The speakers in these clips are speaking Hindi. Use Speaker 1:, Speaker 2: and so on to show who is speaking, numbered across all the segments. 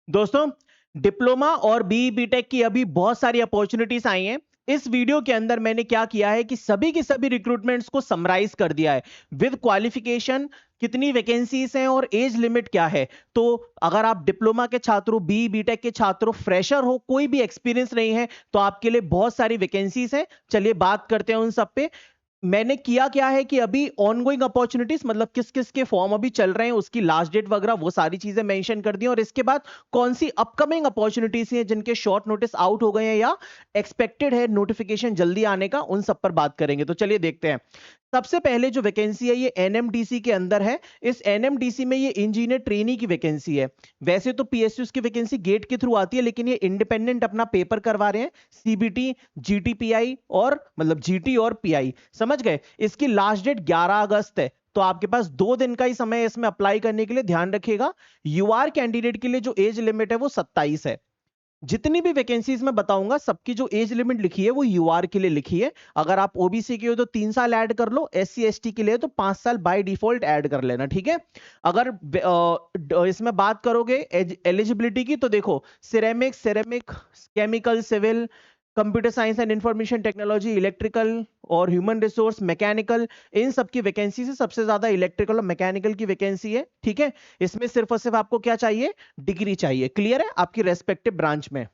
Speaker 1: दोस्तों, डिप्लोमा और बीई बीटेक की अभी बहुत सारी अपॉर्चुनिटीज आई हैं। इस वीडियो के अंदर मैंने क्या किया है कि सभी के सभी रिक्रूटमेंट्स को समराइज कर दिया है विद क्वालिफिकेशन, कितनी वैकेंसीज हैं और एज लिमिट क्या है। तो अगर आप डिप्लोमा के छात्र हो, बीई बीटेक के छात्र हो, फ्रेशर हो, कोई भी एक्सपीरियंस नहीं है, तो आपके लिए बहुत सारी वैकेंसीज हैं। चलिए बात करते हैं उन सब पे। मैंने किया क्या है कि अभी ऑनगोइंग अपॉर्चुनिटीज मतलब किस किस के फॉर्म अभी चल रहे हैं, उसकी लास्ट डेट वगैरह वो सारी चीजें मेंशन कर दी, और इसके बाद कौन सी अपकमिंग अपॉर्चुनिटीज हैं जिनके शॉर्ट नोटिस आउट हो गए हैं या एक्सपेक्टेड है नोटिफिकेशन जल्दी आने का, उन सब पर बात करेंगे। तो चलिए देखते हैं। सबसे पहले जो वैकेंसी है ये एनएमडीसी के अंदर है। इस एनएमडीसी में ये इंजीनियर ट्रेनी की वैकेंसी है। वैसे तो पीएसयू की वैकेंसी गेट के थ्रू आती है, लेकिन ये इंडिपेंडेंट अपना पेपर करवा रहे हैं, सीबीटी, जीटीपीआई और मतलब जीटी और पीआई, समझ गए। इसकी लास्ट डेट 11 अगस्त है, तो आपके पास 2 दिन का ही समय है इसमें अप्लाई करने के लिए। ध्यान रखिएगा, यूआर कैंडिडेट के लिए जो एज लिमिट है वो 27 है। जितनी भी वैकेंसीज मैं बताऊंगा सबकी जो एज लिमिट लिखी है वो यूआर के लिए लिखी है। अगर आप ओबीसी के हो तो 3 साल ऐड कर लो, एससी एसटी के लिए तो 5 साल बाय डिफॉल्ट ऐड कर लेना, ठीक है। अगर इसमें बात करोगे एलिजिबिलिटी की, तो देखो ceramic, chemical, civil, computer science and information technology, electrical और ह्यूमन रिसोर्स, मैकेनिकल, इन सब की वैकेंसी से सबसे ज्यादा इलेक्ट्रिकल और मैकेनिकल की वैकेंसी है, ठीक है। इसमें सिर्फ और सिर्फ आपको क्या चाहिए, डिग्री चाहिए। क्लियर है आपकी रेस्पेक्टिव ब्रांच में।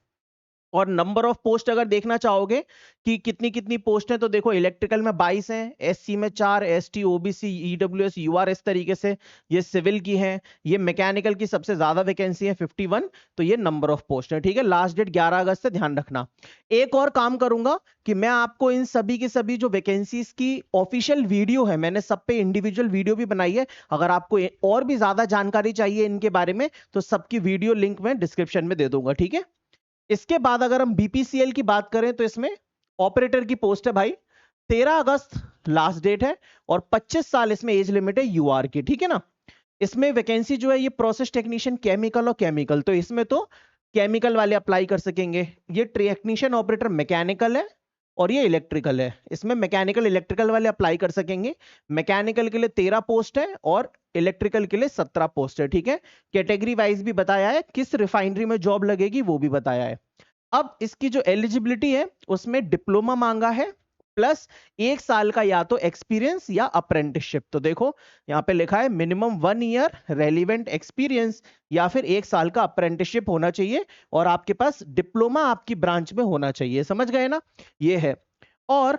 Speaker 1: और नंबर ऑफ पोस्ट अगर देखना चाहोगे कि कितनी कितनी पोस्ट है, तो देखो इलेक्ट्रिकल में 22 हैं, एससी में 4, एसटी, ओबीसी, ईडब्ल्यूएस, यूआर, इस तरीके से ये सिविल की है। ये मैकेनिकल की सबसे ज्यादा वैकेंसी है 51। तो ये नंबर ऑफ पोस्ट है, ठीक है। लास्ट डेट 11 अगस्त से, ध्यान रखना। एक और काम करूंगा कि मैं आपको इन सभी की सभी जो वैकेंसीज की ऑफिशियल वीडियो है, मैंने सब पे इंडिविजुअल वीडियो भी बनाई है। अगर आपको और भी ज्यादा जानकारी चाहिए इनके बारे में, तो सबकी वीडियो लिंक मैं डिस्क्रिप्शन में दे दूंगा, ठीक है। इसके बाद अगर हम बीपीसीएल की बात करें, तो इसमें ऑपरेटर की पोस्ट है भाई। 13 अगस्त लास्ट डेट है और 25 साल इसमें एज लिमिट है यूआर की, ठीक है ना। इसमें वैकेंसी जो है ये प्रोसेस टेक्नीशियन केमिकल और केमिकल, तो इसमें तो केमिकल वाले अप्लाई कर सकेंगे। ये टेक्नीशियन ऑपरेटर मैकेनिकल है और ये इलेक्ट्रिकल है। इसमें मैकेनिकल इलेक्ट्रिकल वाले अप्लाई कर सकेंगे। मैकेनिकल के लिए 13 पोस्ट है और इलेक्ट्रिकल के लिए 17 पोस्ट है, ठीक है। कैटेगरी वाइज भी बताया है, किस रिफाइनरी में जॉब लगेगी वो भी बताया है। अब इसकी जो एलिजिबिलिटी है उसमें डिप्लोमा मांगा है प्लस 1 साल का या तो एक्सपीरियंस या अप्रेंटिसशिप। तो देखो यहां पे लिखा है मिनिमम 1 ईयर रेलिवेंट एक्सपीरियंस या फिर 1 साल का अप्रेंटिसशिप होना चाहिए, और आपके पास डिप्लोमा आपकी ब्रांच में होना चाहिए, समझ गए ना। ये है। और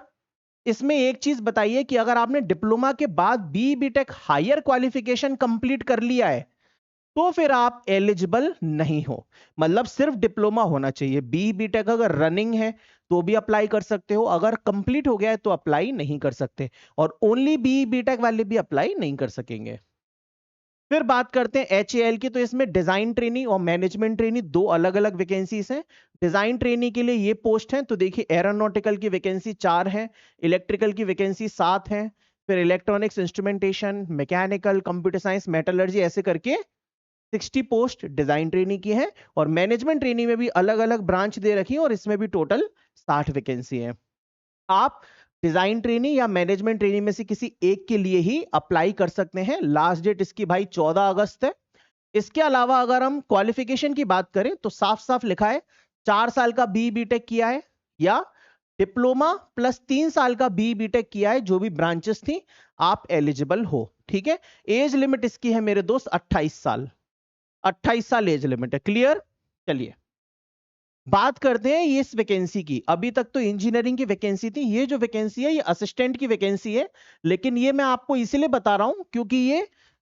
Speaker 1: इसमें एक चीज बताइए कि अगर आपने डिप्लोमा के बाद B BTech higher qualification complete कर लिया है, तो फिर आप एलिजिबल नहीं हो। मतलब सिर्फ डिप्लोमा होना चाहिए। बी बीटेक अगर रनिंग है तो भी अप्लाई कर सकते हो, अगर कंप्लीट हो गया है तो अप्लाई नहीं कर सकते, और ओनली बी बीटेक वाले भी अप्लाई नहीं कर सकेंगे। फिर बात करते हैं एचएएल की, तो इसमें डिजाइन ट्रेनी और मैनेजमेंट ट्रेनी दो अलग अलग वैकेंसीज हैं। डिजाइन ट्रेनी के लिए ये पोस्ट है, तो देखिए एरोनॉटिकल की वैकेंसी 4 है, इलेक्ट्रिकल की वैकेंसी 7 है, फिर electronics instrumentation, mechanical, computer science, metallurgy, ऐसे करके 60 पोस्ट डिजाइन ट्रेनी की है। और मैनेजमेंट ट्रेनी में भी अलग अलग ब्रांच दे रखी है, और इसमें भी टोटल 60 वैकेंसी है। आप डिजाइन ट्रेनी या मैनेजमेंट ट्रेनी में से किसी एक के लिए ही अप्लाई कर सकते हैं। लास्ट डेट इसकी भाई 14 अगस्त है। इसके अलावा अगर हम क्वालिफिकेशन की बात करें, तो साफ साफ लिखा है 4 साल का बी बीटेक किया है या डिप्लोमा प्लस 3 साल का बी बीटेक किया है, जो भी ब्रांचेस थी, आप एलिजिबल हो, ठीक है। एज लिमिट इसकी है मेरे दोस्त 28 साल। 28 साल एज लिमिट है। क्लियर। चलिए बात करते हैं ये इस वैकेंसी की। अभी तक तो इंजीनियरिंग की वैकेंसी थी, ये जो वैकेंसी है ये असिस्टेंट की वैकेंसी है। लेकिन ये मैं आपको इसलिए बता रहा हूं क्योंकि ये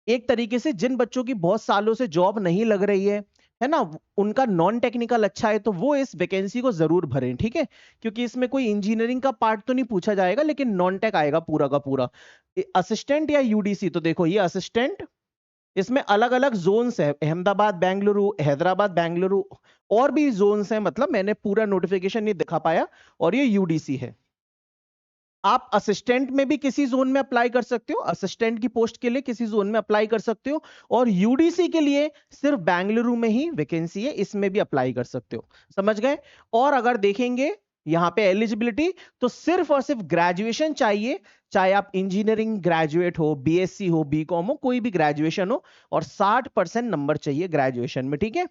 Speaker 1: एक तरीके से जिन बच्चों की बहुत सालों से जॉब नहीं लग रही है ना, उनका नॉन टेक्निकल अच्छा है, तो वो इस वैकेंसी को जरूर भरें, ठीक है। क्योंकि इसमें कोई इंजीनियरिंग का पार्ट तो नहीं पूछा जाएगा, लेकिन नॉन टेक आएगा पूरा का पूरा। असिस्टेंट या यूडीसी, तो देखो ये असिस्टेंट, इसमें अलग अलग जोन्स है, अहमदाबाद, बेंगलुरु, हैदराबाद, बेंगलुरु, और भी जोन्स हैं, मतलब मैंने पूरा नोटिफिकेशन नहीं दिखा पाया। और ये यूडीसी है। आप असिस्टेंट में भी किसी जोन में अप्लाई कर सकते हो, असिस्टेंट की पोस्ट के लिए किसी जोन में अप्लाई कर सकते हो, और यूडीसी के लिए सिर्फ बेंगलुरु में ही वैकेंसी है, इसमें भी अप्लाई कर सकते हो, समझ गए। और अगर देखेंगे यहां पे एलिजिबिलिटी, तो सिर्फ और सिर्फ ग्रेजुएशन चाहिए, चाहे आप इंजीनियरिंग ग्रेजुएट हो, बीएससी हो, बीकॉम हो, कोई भी ग्रेजुएशन हो, और 60% नंबर चाहिए ग्रेजुएशन में, ठीक है।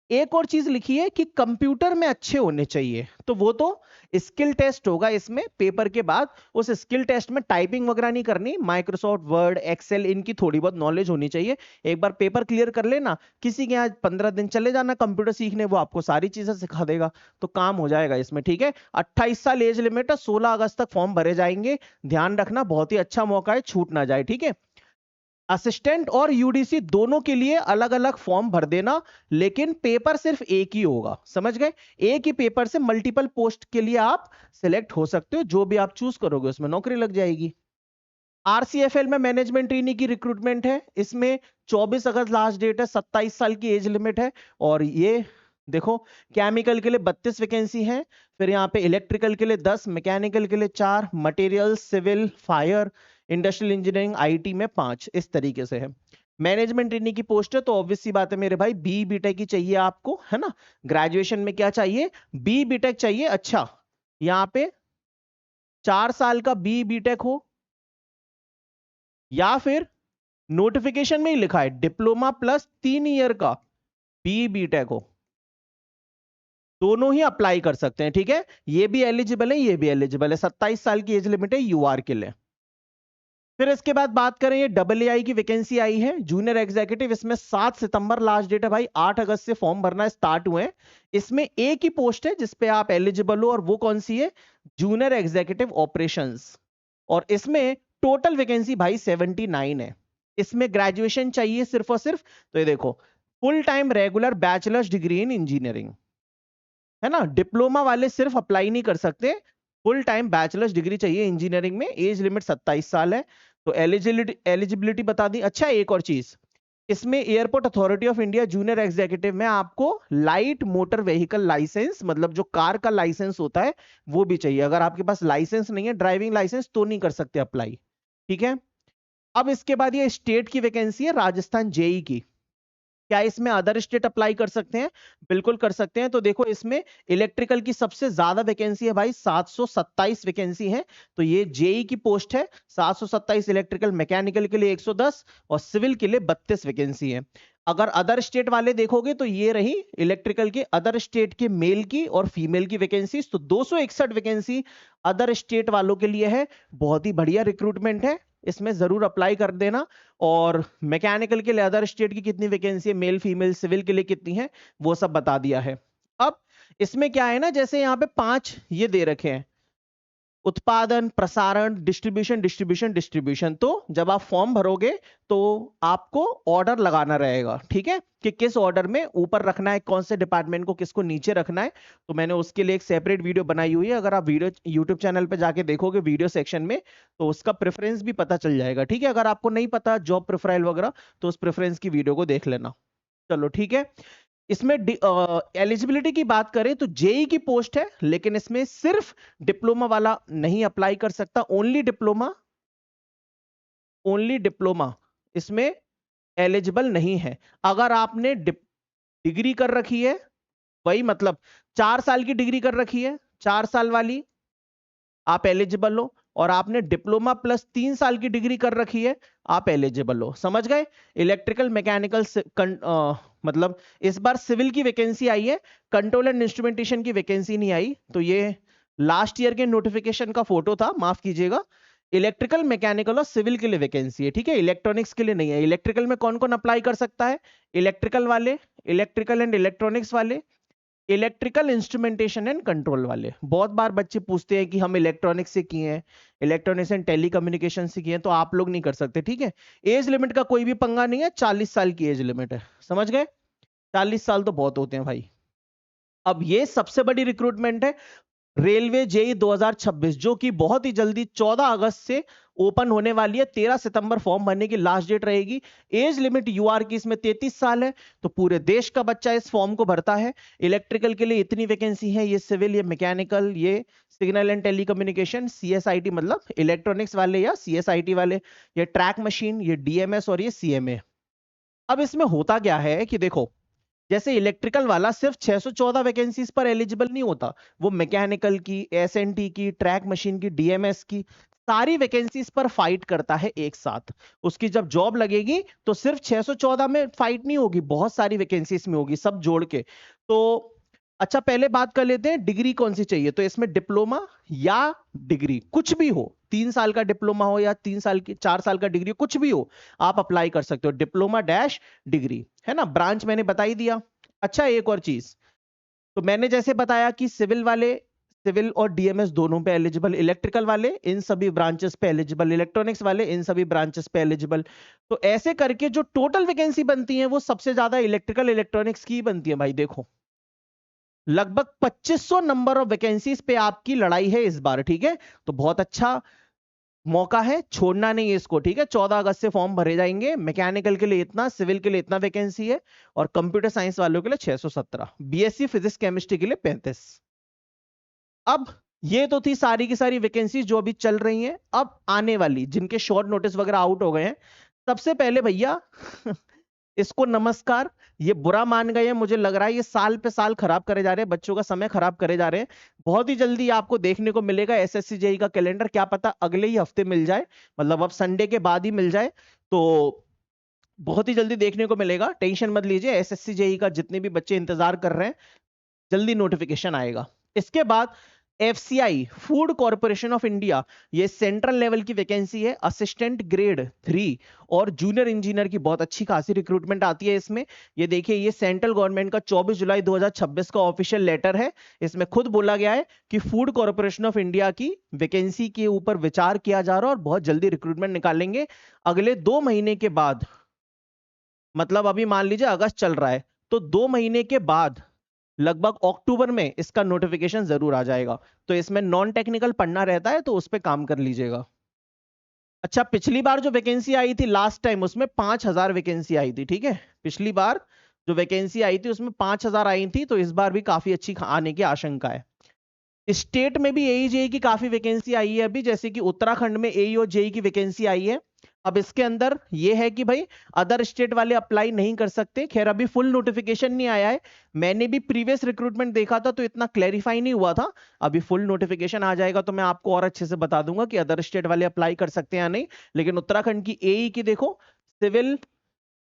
Speaker 1: एक और चीज लिखी है कि कंप्यूटर में अच्छे होने चाहिए, तो वो तो स्किल टेस्ट होगा इसमें पेपर के बाद। उस स्किल टेस्ट में टाइपिंग वगैरह नहीं करनी, माइक्रोसॉफ्ट वर्ड एक्सेल इनकी थोड़ी बहुत नॉलेज होनी चाहिए। एक बार पेपर क्लियर कर लेना, किसी के यहाँ 15 दिन चले जाना कंप्यूटर सीखने, वो आपको सारी चीजें सिखा देगा, तो काम हो जाएगा इसमें। ठीक है, 28 साल एज लिमिट है, 16 अगस्त तक फॉर्म भरे जाएंगे। ध्यान रखना, बहुत ही अच्छा मौका है, छूट ना जाए। ठीक है, असिस्टेंट और यूडीसी दोनों के लिए अलग अलग फॉर्म भर देना, लेकिन पेपर सिर्फ एक ही होगा, समझ गए? एक ही पेपर से मल्टीपल पोस्ट के लिए आप सिलेक्ट हो सकते हो, जो भी आप चूज करोगे उसमें नौकरी लग जाएगी। आरसीएफएल में मैनेजमेंट ट्रेनी की रिक्रूटमेंट है, इसमें 24 अगस्त लास्ट डेट है, 27 साल की एज लिमिट है। और ये देखो, केमिकल के लिए 32 वैकेंसी है, फिर यहाँ पे इलेक्ट्रिकल के लिए 10, मैकेनिकल के लिए 4, material, civil, fire, industrial engineering, IT में 5, इस तरीके से है। मैनेजमेंट ट्रेनी की पोस्ट है, तो ऑब्वियस सी बात है मेरे भाई, बी बीटेक ही चाहिए आपको, है ना? ग्रेजुएशन में क्या चाहिए? बी बीटेक चाहिए। अच्छा, यहाँ पे 4 साल का बी बीटेक हो, या फिर नोटिफिकेशन में ही लिखा है डिप्लोमा प्लस 3 ईयर का बी बीटेक हो, दोनों ही अप्लाई कर सकते हैं। ठीक है, ये भी एलिजिबल है, ये भी एलिजिबल है। 27 साल की एज लिमिट है यूआर के लिए। फिर इसके बाद बात करें, ये AA की वैकेंसी आई है जूनियर एग्जीक्यूटिव, इसमें 7 सितंबर लास्ट डेट है भाई, 8 अगस्त से फॉर्म भरना स्टार्ट हुए हैं। इसमें एक ही पोस्ट है जिसपे आप एलिजिबल हो, और वो कौन सी है? Junior executive operations. और इसमें टोटल वैकेंसी भाई 79 है। इसमें ग्रेजुएशन चाहिए सिर्फ और सिर्फ, तो ये देखो, full time regular bachelors degree in engineering, है ना? डिप्लोमा वाले सिर्फ अप्लाई नहीं कर सकते, फुल टाइम बैचलर्स डिग्री चाहिए इंजीनियरिंग में। एज लिमिट 27 साल है, तो एलिजिबिलिटी बता दी। अच्छा, एक और चीज, इसमें airport authority of India junior executive में आपको लाइट मोटर व्हीकल लाइसेंस, मतलब जो कार का लाइसेंस होता है, वो भी चाहिए। अगर आपके पास लाइसेंस नहीं है, ड्राइविंग लाइसेंस, तो नहीं कर सकते अप्लाई। ठीक है, अब इसके बाद ये स्टेट की वैकेंसी है, राजस्थान जेई की। क्या इसमें अदर स्टेट अप्लाई कर सकते हैं? बिल्कुल कर सकते हैं। तो देखो, इसमें इलेक्ट्रिकल की सबसे ज्यादा वैकेंसी है भाई, 727 वैकेंसी है, तो ये जेई की पोस्ट है। 727 इलेक्ट्रिकल, मैकेनिकल के लिए 110 और सिविल के लिए 32 वैकेंसी है। अगर अदर स्टेट वाले देखोगे तो ये रही इलेक्ट्रिकल के अदर स्टेट के मेल की और फीमेल की वैकेंसी, तो 261 वैकेंसी अदर स्टेट वालों के लिए है। बहुत ही बढ़िया रिक्रूटमेंट है, इसमें जरूर अप्लाई कर देना। और मैकेनिकल के लिए अदर स्टेट की कितनी वैकेंसी है, मेल फीमेल, सिविल के लिए कितनी है, वो सब बता दिया है। अब इसमें क्या है ना, जैसे यहाँ पे 5 ये दे रखे हैं, उत्पादन, प्रसारण, डिस्ट्रीब्यूशन, डिस्ट्रीब्यूशन, डिस्ट्रीब्यूशन। तो जब आप फॉर्म भरोगे तो आपको ऑर्डर लगाना रहेगा, ठीक है, कि किस ऑर्डर में ऊपर रखना है, कौन से डिपार्टमेंट को किसको नीचे रखना है। तो मैंने उसके लिए एक सेपरेट वीडियो बनाई हुई है, अगर आप वीडियो यूट्यूब चैनल पे जाके देखोगे वीडियो सेक्शन में, तो उसका प्रेफरेंस भी पता चल जाएगा। ठीक है, अगर आपको नहीं पता जॉब प्रोफाइल वगैरह, तो उस प्रेफरेंस की वीडियो को देख लेना। चलो ठीक है, इसमें एलिजिबिलिटी की बात करें तो जेई की पोस्ट है, लेकिन इसमें सिर्फ डिप्लोमा वाला नहीं अप्लाई कर सकता, ओनली डिप्लोमा, ओनली डिप्लोमा इसमें एलिजिबल नहीं है। अगर आपने डिग्री कर रखी है, वही मतलब 4 साल की डिग्री कर रखी है, 4 साल वाली, आप एलिजिबल हो। और आपने डिप्लोमा प्लस 3 साल की डिग्री कर रखी है, आप एलिजिबल हो। समझ गए? इलेक्ट्रिकल, मैकेनिकल, मतलब इस बार सिविल की वैकेंसी आई है, कंट्रोल एंड इंस्ट्रूमेंटेशन की वैकेंसी नहीं आई। तो ये लास्ट ईयर के नोटिफिकेशन का फोटो था, माफ कीजिएगा। इलेक्ट्रिकल, मैकेनिकल और सिविल के लिए वैकेंसी है, ठीक है, इलेक्ट्रॉनिक्स के लिए नहीं है। इलेक्ट्रिकल में कौन कौन अप्लाई कर सकता है? इलेक्ट्रिकल वाले, इलेक्ट्रिकल एंड इलेक्ट्रॉनिक्स वाले, इलेक्ट्रिकल इंस्ट्रूमेंटेशन एंड कंट्रोल वाले। बहुत बार बच्चे पूछते हैं कि हम इलेक्ट्रॉनिक्स से किए हैं, इलेक्ट्रॉनिक्स एंड टेलीकम्युनिकेशन से किए हैं, तो आप लोग नहीं कर सकते। ठीक है, एज लिमिट का कोई भी पंगा नहीं है, 40 साल की एज लिमिट है, समझ गए? 40 साल तो बहुत होते हैं भाई। अब ये सबसे बड़ी रिक्रूटमेंट है, रेलवे जेई 2026, जो कि बहुत ही जल्दी 14 अगस्त से ओपन होने वाली है। 13 सितंबर फॉर्म भरने की लास्ट डेट रहेगी। एज लिमिट यूआर की इसमें 33 साल है, तो पूरे देश का बच्चा इस फॉर्म को भरता है। इलेक्ट्रिकल के लिए इतनी वैकेंसी है, ये सिविल, ये मैकेनिकल, ये सिग्नल एंड टेलीकम्युनिकेशन, सीएसआईटी मतलब इलेक्ट्रॉनिक्स वाले या सीएसआईटी वाले, ये ट्रैक मशीन, ये डीएमएस और ये सीएमए। अब इसमें होता क्या है कि देखो, जैसे इलेक्ट्रिकल वाला सिर्फ 614 वैकेंसीज पर एलिजिबल नहीं होता, वो मैकेनिकल की, एसएनटी की, ट्रैक मशीन की, डीएमएस की, सारी वैकेंसीज पर फाइट करता है एक साथ। उसकी जब जॉब लगेगी तो सिर्फ 614 में फाइट नहीं होगी, बहुत सारी वैकेंसीज में होगी सब जोड़ के। तो अच्छा पहले बात कर लेते हैं डिग्री कौन सी चाहिए। तो इसमें डिप्लोमा या डिग्री कुछ भी हो, 3 साल का डिप्लोमा हो या 3 साल की 4 साल का डिग्री हो, कुछ भी हो आप अप्लाई कर सकते हो, डिप्लोमा डैश डिग्री, है ना। ब्रांच मैंने बता ही दिया। अच्छा एक और चीज, तो मैंने जैसे बताया कि सिविल वाले सिविल और डीएमएस दोनों पे एलिजिबल, इलेक्ट्रिकल वाले इन सभी ब्रांचेस पे एलिजिबल, इलेक्ट्रॉनिक्स वाले इन सभी ब्रांचेस पे एलिजिबल। तो ऐसे करके जो टोटल वैकेंसी बनती है वो सबसे ज्यादा इलेक्ट्रिकल इलेक्ट्रॉनिक्स की बनती है भाई। देखो लगभग 2500 नंबर ऑफ वैकेंसीज पे आपकी लड़ाई है इस बार, ठीक है। तो बहुत अच्छा मौका है, छोड़ना नहीं है इसको, ठीक है। 14 अगस्त से फॉर्म भरे जाएंगे। मैकेनिकल के लिए इतना, सिविल के लिए इतना वैकेंसी है, और कंप्यूटर साइंस वालों के लिए 617, बीएससी फिजिक्स केमिस्ट्री के लिए 35। अब ये तो थी सारी की सारी वैकेंसी जो अभी चल रही हैं। अब आने वाली जिनके शॉर्ट नोटिस वगैरह आउट हो गए हैं, सबसे पहले भैया इसको नमस्कार, ये बुरा मान गए हैं, मुझे लग रहा है ये साल पे साल खराब करे जा रहे हैं, बच्चों का समय खराब करे जा रहे हैं। बहुत ही जल्दी आपको देखने को मिलेगा एसएससी जेई का कैलेंडर, क्या पता अगले ही हफ्ते मिल जाए, मतलब अब संडे के बाद ही मिल जाए। तो बहुत ही जल्दी देखने को मिलेगा, टेंशन मत लीजिए। एसएससी जेई का जितने भी बच्चे इंतजार कर रहे हैं, जल्दी नोटिफिकेशन आएगा। इसके बाद FCI, food corporation of India, ये सेंट्रल लेवल की वैकेंसी है, असिस्टेंट ग्रेड 3 और जूनियर इंजीनियर की बहुत अच्छी खासी रिक्रूटमेंट आती है इसमें। ये देखिए, ये सेंट्रल गवर्नमेंट का 24 जुलाई 2026 का ऑफिशियल लेटर है। इसमें खुद बोला गया है कि फूड कॉर्पोरेशन ऑफ इंडिया की वैकेंसी के ऊपर विचार किया जा रहा है और बहुत जल्दी रिक्रूटमेंट निकालेंगे अगले 2 महीने के बाद। मतलब अभी मान लीजिए अगस्त चल रहा है, तो 2 महीने के बाद लगभग अक्टूबर में इसका नोटिफिकेशन जरूर आ जाएगा। तो इसमें नॉन टेक्निकल पढ़ना रहता है, तो उस पर काम कर लीजिएगा। अच्छा पिछली बार जो वैकेंसी आई थी लास्ट टाइम, उसमें 5000 वैकेंसी आई थी, ठीक है। पिछली बार जो वैकेंसी आई थी उसमें 5000 आई थी, तो इस बार भी काफी अच्छी आने की आशंका है। स्टेट में भी एई जेई की काफी वैकेंसी आई है अभी, जैसे कि उत्तराखंड में एई और जेई की वैकेंसी आई है। अब इसके अंदर ये है कि भाई अदर स्टेट वाले अप्लाई नहीं कर सकते। खैर अभी फुल नोटिफिकेशन नहीं आया है, मैंने भी प्रीवियस रिक्रूटमेंट देखा था तो इतना क्लैरिफाई नहीं हुआ था। अभी फुल नोटिफिकेशन आ जाएगा तो मैं आपको और अच्छे से बता दूंगा कि अदर स्टेट वाले अप्लाई कर सकते हैं या नहीं। लेकिन उत्तराखंड की एई की देखो, सिविल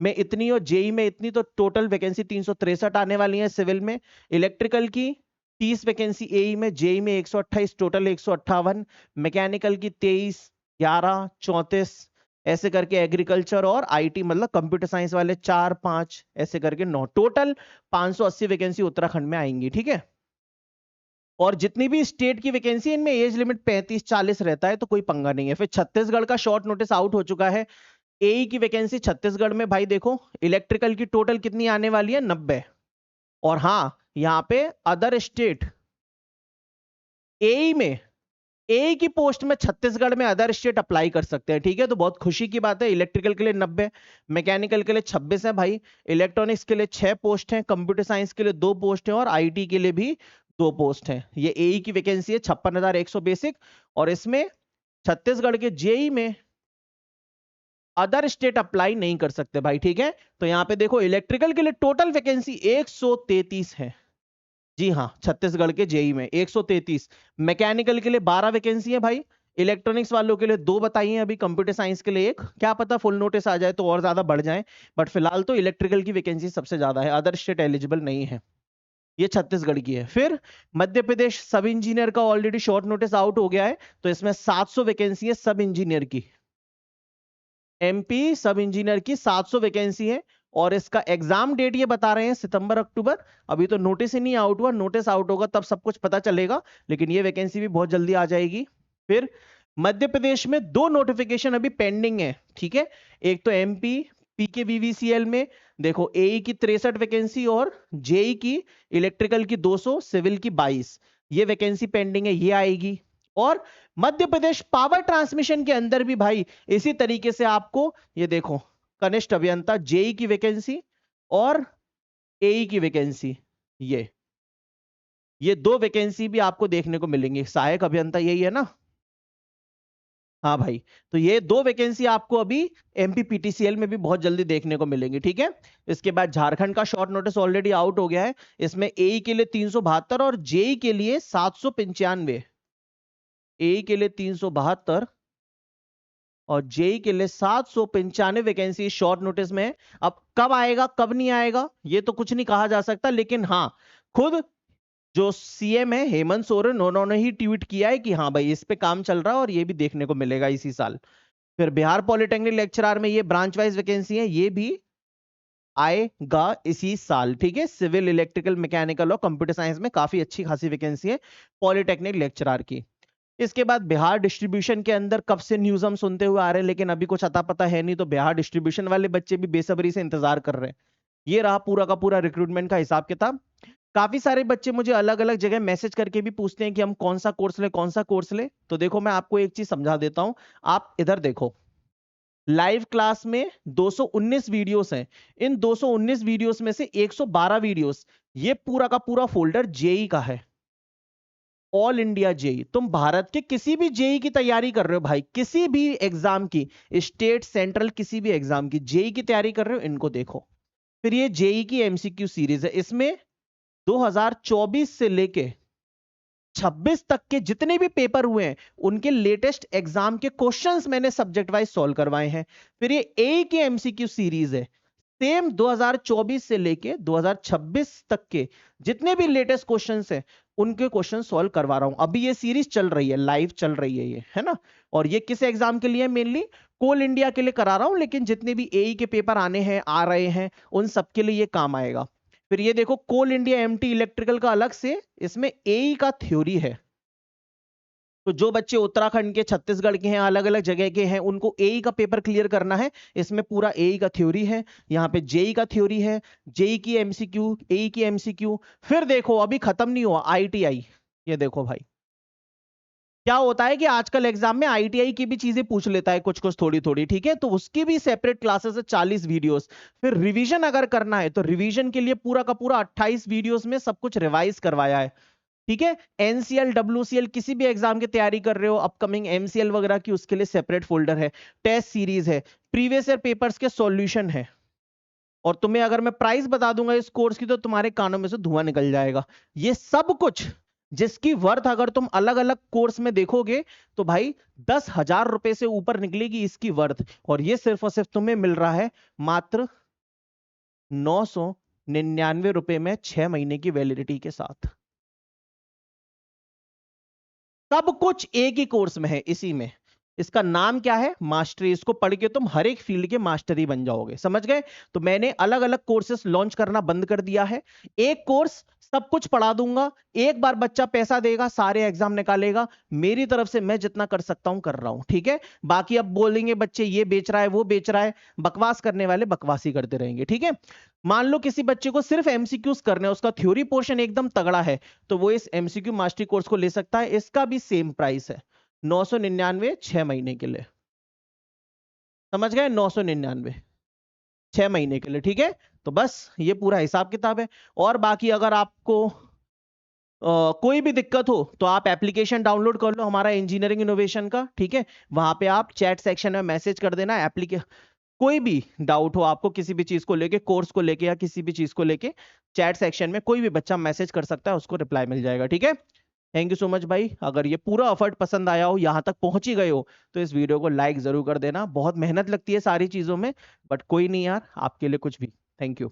Speaker 1: में इतनी और जेई में इतनी, तो टोटल वैकेंसी 363 आने वाली है सिविल में। इलेक्ट्रिकल की 30 वैकेंसी एई में, जेई में 128, टोटल 158। मैकेनिकल की 23, 11, 34, ऐसे करके एग्रीकल्चर और आईटी मतलब कंप्यूटर साइंस वाले 4, 5, ऐसे करके 9, टोटल 580 वैकेंसी उत्तराखंड में आएंगी, ठीक है। और जितनी भी स्टेट की वैकेंसी इनमें एज लिमिट 35-40 रहता है, तो कोई पंगा नहीं है। फिर छत्तीसगढ़ का शॉर्ट नोटिस आउट हो चुका है। एई की वैकेंसी छत्तीसगढ़ में भाई देखो, इलेक्ट्रिकल की टोटल कितनी आने वाली है, 90। और हाँ यहाँ पे अदर स्टेट एई में, ए की पोस्ट में छत्तीसगढ़ में अदर स्टेट अप्लाई कर सकते हैं, ठीक है। तो बहुत खुशी की बात है। इलेक्ट्रिकल के लिए 90, मैकेनिकल के लिए 26 है भाई, इलेक्ट्रॉनिक्स के लिए 6 पोस्ट हैं, कंप्यूटर साइंस के लिए 2 पोस्ट हैं और आईटी के लिए भी 2 पोस्ट हैं। ये एई की वैकेंसी है 56,100 बेसिक। और इसमें छत्तीसगढ़ के जेई में अदर स्टेट अप्लाई नहीं कर सकते भाई, ठीक है। तो यहां पे देखो इलेक्ट्रिकल के लिए टोटल वैकेंसी 133 है, जी हाँ, छत्तीसगढ़ के जेई में 133। मैकेनिकल के लिए 12 वैकेंसी है भाई, इलेक्ट्रॉनिक्स वालों के लिए 2 बताई हैं अभी, कंप्यूटर साइंस के लिए 1, क्या पता फुल नोटिस आ जाए तो और ज्यादा बढ़ जाए। बट फिलहाल तो इलेक्ट्रिकल की वैकेंसी सबसे ज्यादा है, अदर स्टेट एलिजिबल नहीं है। ये छत्तीसगढ़ की है। फिर मध्य प्रदेश सब इंजीनियर का ऑलरेडी शॉर्ट नोटिस आउट हो गया है, तो इसमें 700 वैकेंसी है सब इंजीनियर की। एमपी सब इंजीनियर की 700 वैकेंसी है, और इसका एग्जाम डेट ये बता रहे हैं सितंबर अक्टूबर। अभी तो नोटिस ही नहीं आउट हुआ, नोटिस आउट होगा तब सब कुछ पता चलेगा, लेकिन ये वैकेंसी भी बहुत जल्दी आ जाएगी। फिर मध्य प्रदेश में 2 नोटिफिकेशन अभी पेंडिंग है, ठीक है। एक तो एमपी पीकेवीवीसीएल में देखो, एई की 63 वैकेंसी और जेई की इलेक्ट्रिकल की 200, सिविल की 22, ये वैकेंसी पेंडिंग है, ये आएगी। और मध्य प्रदेश पावर ट्रांसमिशन के अंदर भी भाई इसी तरीके से आपको ये देखो, कनिष्ठ अभियंता जेई की वैकेंसी और एई की वैकेंसी, ये 2 वैकेंसी भी आपको देखने को मिलेंगी। सहायक अभियंता यही है ना, हाँ भाई। तो ये 2 वैकेंसी आपको अभी एमपी पीटीसीएल में भी बहुत जल्दी देखने को मिलेंगी, ठीक है। इसके बाद झारखंड का शॉर्ट नोटिस ऑलरेडी आउट हो गया है, इसमें एई के लिए 372 और जेई के लिए 795, ए के लिए 372 और जेई के लिए 795 वैकेंसी शॉर्ट नोटिस में है। अब कब आएगा कब नहीं आएगा ये तो कुछ नहीं कहा जा सकता, लेकिन हाँ खुद जो सीएम है हेमंत सोरेन उन्होंने ही ट्वीट किया है कि हाँ भाई इस पे काम चल रहा है और ये भी देखने को मिलेगा इसी साल। फिर बिहार पॉलिटेक्निक लेक्चरर में ये ब्रांच वाइज वैकेंसी है, ये भी आएगा इसी साल। ठीक है, सिविल इलेक्ट्रिकल मैकेनिकल और कंप्यूटर साइंस में काफी अच्छी खासी वैकेंसी है पॉलिटेक्निक लेक्चरर की। इसके बाद बिहार डिस्ट्रीब्यूशन के अंदर कब से न्यूज हम सुनते हुए आ रहे हैं, लेकिन अभी कुछ अता पता है नहीं, तो बिहार डिस्ट्रीब्यूशन वाले बच्चे भी बेसब्री से इंतजार कर रहे हैं। ये रहा पूरा का पूरा रिक्रूटमेंट का हिसाब किताब। काफी सारे बच्चे मुझे अलग अलग जगह मैसेज करके भी पूछते हैं कि हम कौन सा कोर्स ले कौन सा कोर्स ले। तो देखो मैं आपको एक चीज समझा देता हूं, आप इधर देखो लाइव क्लास में 219 वीडियोस हैं। इन 219 वीडियोस में से 112 वीडियोस ये पूरा का पूरा फोल्डर जेई का है, ऑल इंडिया जेई। तुम भारत के किसी भी जेई की तैयारी कर रहे हो भाई, किसी भी एग्जाम की, स्टेट सेंट्रल किसी भी एग्जाम की जेई की तैयारी कर रहे हो, इनको देखो। फिर ये जेई की एमसीक्यू सीरीज है, इसमें 2024 से लेके 26 तक के जितने भी पेपर हुए हैं उनके लेटेस्ट एग्जाम के क्वेश्चंस मैंने सब्जेक्ट वाइज सॉल्व करवाए हैं। फिर ये ए की एमसीक्यू सीरीज है, सेम 2024 से लेके 2026 तक के जितने भी लेटेस्ट क्वेश्चंस हैं उनके क्वेश्चन सॉल्व करवा रहा हूं। अभी ये सीरीज चल रही है, लाइव चल रही है ये, है ना। और ये किस एग्जाम के लिए? मेनली कोल इंडिया के लिए करा रहा हूं, लेकिन जितने भी एई के पेपर आने हैं आ रहे हैं उन सबके लिए ये काम आएगा। फिर ये देखो कोल इंडिया एमटी इलेक्ट्रिकल का अलग से, इसमें एई का थ्योरी है। तो जो बच्चे उत्तराखंड के, छत्तीसगढ़ के हैं, अलग अलग जगह के हैं, उनको एई का पेपर क्लियर करना है, इसमें पूरा एई का थ्योरी है। यहाँ पे जेई का थ्योरी है, जेई की एमसीक्यू, एई की एमसीक्यू। फिर देखो अभी खत्म नहीं हुआ आईटीआई। ये देखो भाई क्या होता है कि आजकल एग्जाम में आईटीआई की भी चीजें पूछ लेता है कुछ कुछ थोड़ी थोड़ी, ठीक है। तो उसकी भी सेपरेट क्लासेस है 40 वीडियोस। फिर रिवीजन अगर करना है तो रिवीजन के लिए पूरा का पूरा 28 वीडियोस में सब कुछ रिवाइज करवाया है, ठीक है। एनसीएल डब्ल्यूसीएल किसी भी एग्जाम की तैयारी कर रहे हो, अपकमिंग एमसीएल वगैरह की, उसके लिए सेपरेट फोल्डर है, टेस्ट सीरीज है, प्रीवियस ईयर पेपर्स के सॉल्यूशन है। और तुम्हें अगर मैं प्राइस बता दूंगा इस कोर्स की तो तुम्हारे कानों में से धुआं निकल जाएगा। ये सब कुछ जिसकी वर्थ अगर तुम अलग अलग कोर्स में देखोगे तो भाई 10,000 रुपए से ऊपर निकलेगी इसकी वर्थ। और ये सिर्फ और सिर्फ तुम्हें मिल रहा है मात्र 999 रुपए में 6 महीने की वैलिडिटी के साथ। सब कुछ एक ही कोर्स में है, इसी में। इसका नाम क्या है? मास्टरी। इसको पढ़ के तुम हर एक फील्ड के मास्टर ही बन जाओगे, समझ गए। तो मैंने अलग अलग कोर्सेस लॉन्च करना बंद कर दिया है। एक कोर्स सब कुछ पढ़ा दूंगा, एक बार बच्चा पैसा देगा सारे एग्जाम निकालेगा। मेरी तरफ से मैं जितना कर सकता हूं कर रहा हूं, ठीक है। बाकी अब बोलेंगे बच्चे ये बेच रहा है वो बेच रहा है, बकवास करने वाले बकवासी करते रहेंगे, ठीक है। मान लो किसी बच्चे को सिर्फ एमसीक्यूज करने हैं, उसका थ्योरी पोर्शन एकदम तगड़ा है, तो वो इस एमसीक्यू मास्टरी कोर्स को ले सकता है। इसका भी सेम प्राइस है 999 6 महीने के लिए, समझ गए। 999 6 महीने के लिए, ठीक है। तो बस ये पूरा हिसाब किताब है। और बाकी अगर आपको कोई भी दिक्कत हो तो आप एप्लीकेशन डाउनलोड कर लो हमारा इंजीनियरिंग इनोवेशन का, ठीक है। वहां पे आप चैट सेक्शन में मैसेज कर देना कोई भी डाउट हो आपको किसी भी चीज को लेके, कोर्स को लेके या किसी भी चीज को लेके, चैट सेक्शन में कोई भी बच्चा मैसेज कर सकता है, उसको रिप्लाई मिल जाएगा, ठीक है। थैंक यू सो मच भाई। अगर ये पूरा एफर्ट पसंद आया हो, यहां तक पहुंच ही गए हो, तो इस वीडियो को लाइक जरूर कर देना। बहुत मेहनत लगती है सारी चीजों में, बट कोई नहीं यार, आपके लिए कुछ भी। Thank you.